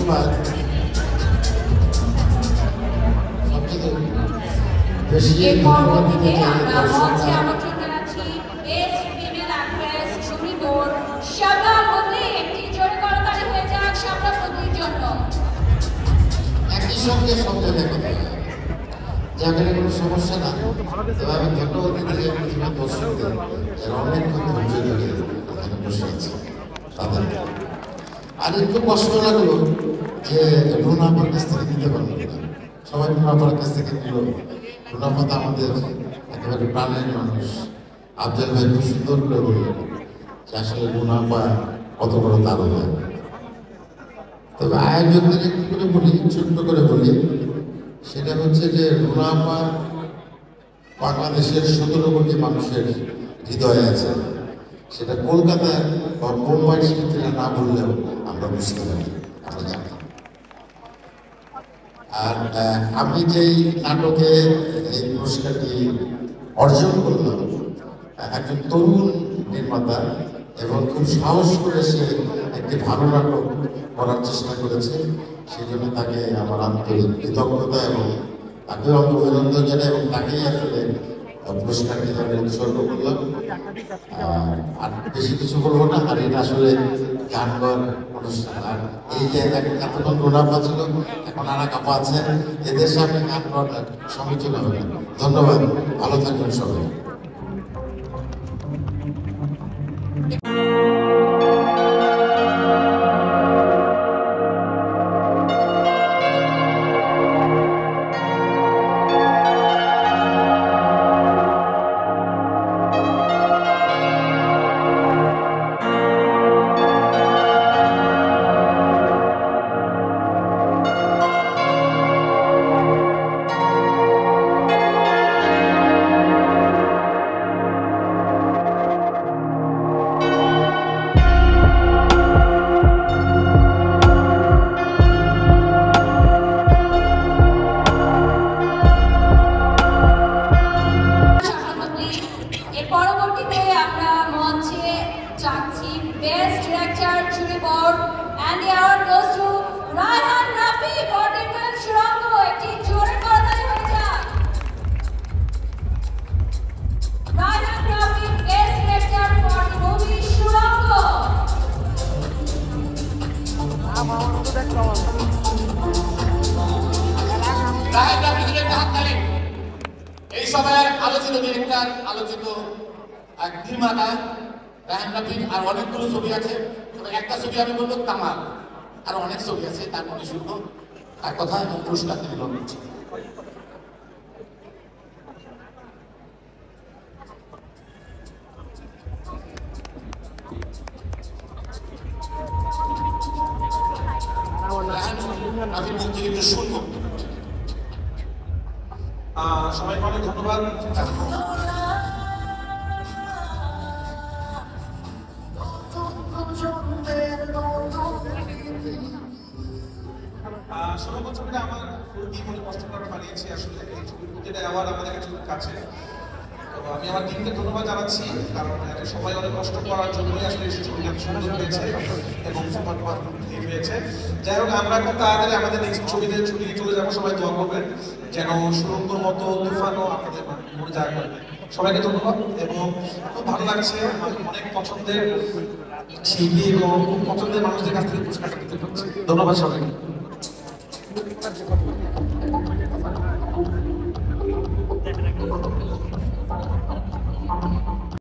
পুরস্কার সবচেয়ে বেশি পরবর্তীতে আমরা মঞ্চে আমন্ত্রণ জানাচ্ছি বেস্ট ফিমেল অ্যাক্ট্রেস সুমিদোর শাবনাম বুবলি। একটি জোরে করতালি হয়ে যাক শাবনাম বুবলির জন্য। একই সঙ্গে শব্দ দেখা যায় যেখানে কোনো সমস্যা না। তবে আমি ধন্যবাদ দিতে চাই প্রতিমা দর্শকদের যারা অনেকক্ষণ ধৈর্য ধরে এখানে বসে আছে তাদের। আর একটু কষ্ট লাগলো যে রুনাপার কাছ থেকে নিতে পারলো না, সবাই রুনাপার কাছ থেকে নিল। রুনাপা তো আমাদের একেবারে প্রাণের মানুষ। আফজাল ভাই খুব সুন্দর করে বললেন যে আসলে রুনাপা কত বড় তারকা। তবে আয়োজকদের একটু করে বলি, ছোট্ট করে বলি, সেটা হচ্ছে যে রুনাপা বাংলাদেশের 17 কোটি মানুষের হৃদয়ে আছে। সেটা কলকাতায় বা মুম্বাইয়ের শিল্পীরা না বললেও আমরা বুঝতে পারি, আমরা জানি। আর আমি যেই নাটকে এই পুরস্কারটি অর্জন করলাম, একজন তরুণ নির্মাতা এবং খুব সাহস করে সে একটি ভালো নাটক করার চেষ্টা করেছে। সেই জন্য তাকে আমার আন্তরিক কৃতজ্ঞতা এবং তাকে অভিনন্দন জানাই এবং তাকেই আসলে পুরস্কারটি আমি উৎসর্গ করলাম। আর বেশি কিছু বলবো না। আর এটা আসলে গান গাওয়ার অনুষ্ঠান। আর এই যে এতক্ষণ রুনাপা ছিল, এখন আনা কাপা আছে, এদের সামনে গান গাওয়াটা সমীচীন হবে না। ধন্যবাদ, ভালো থাকবেন সবাই। পরবর্তীতে আমরা মঞ্চে যাচ্ছি best director jury board and the award goes to Raihan Rafi for the film Surongo. একটি জোরে করতালি হয়ে যাক। Raihan Rafi best director for the movie Surongo. Raihan Rafi director হাততালি। এই সময়ের আলোচিত ডিরেক্টর, আলোচিত এক নির্মাতা রায়হান রাফির আর অনেকগুলো ছবি আছে। তবে একটা ছবি আমি বলবো কামাল, আর অনেক ছবি আছে, তার মধ্যে শুনবো তার কথা এবং পুরস্কার তিনি গ্রহণ করছেন। রায়হান রাফির মুখ থেকে একটু শুনবো। সবাইকে অনেক ধন্যবাদ। সুড়ঙ্গ ছবিটা আমার খুবই মনে কষ্ট করে বানিয়েছি। আসলে এই ছবির প্রতিটা অ্যাওয়ার্ড আমাদের কাছে খুব কাছে। তো আমি আমার টিমকে ধন্যবাদ জানাচ্ছি, কারণ একটা সবাই অনেক কষ্ট করার জন্যই আসলে এই ছবিটা সুন্দর হয়েছে এবং সুপার ডুপার হিট হয়েছে। যাই হোক, আমরা খুব তাড়াতাড়ি আমাদের নেক্সট ছবিতে ছুটিয়ে চলে যাবো। সবাই দোয়া করবেন যেন সুড়ঙ্গর মতো তুফানও আপনাদের মনে জায়গা করবে। সবাইকে ধন্যবাদ এবং খুব ভালো লাগছে। আমার অনেক পছন্দের শিল্পী এবং খুব পছন্দের মানুষদের কাছ থেকে পুরস্কারটা পেতে পারছি। ধন্যবাদ সবাইকে।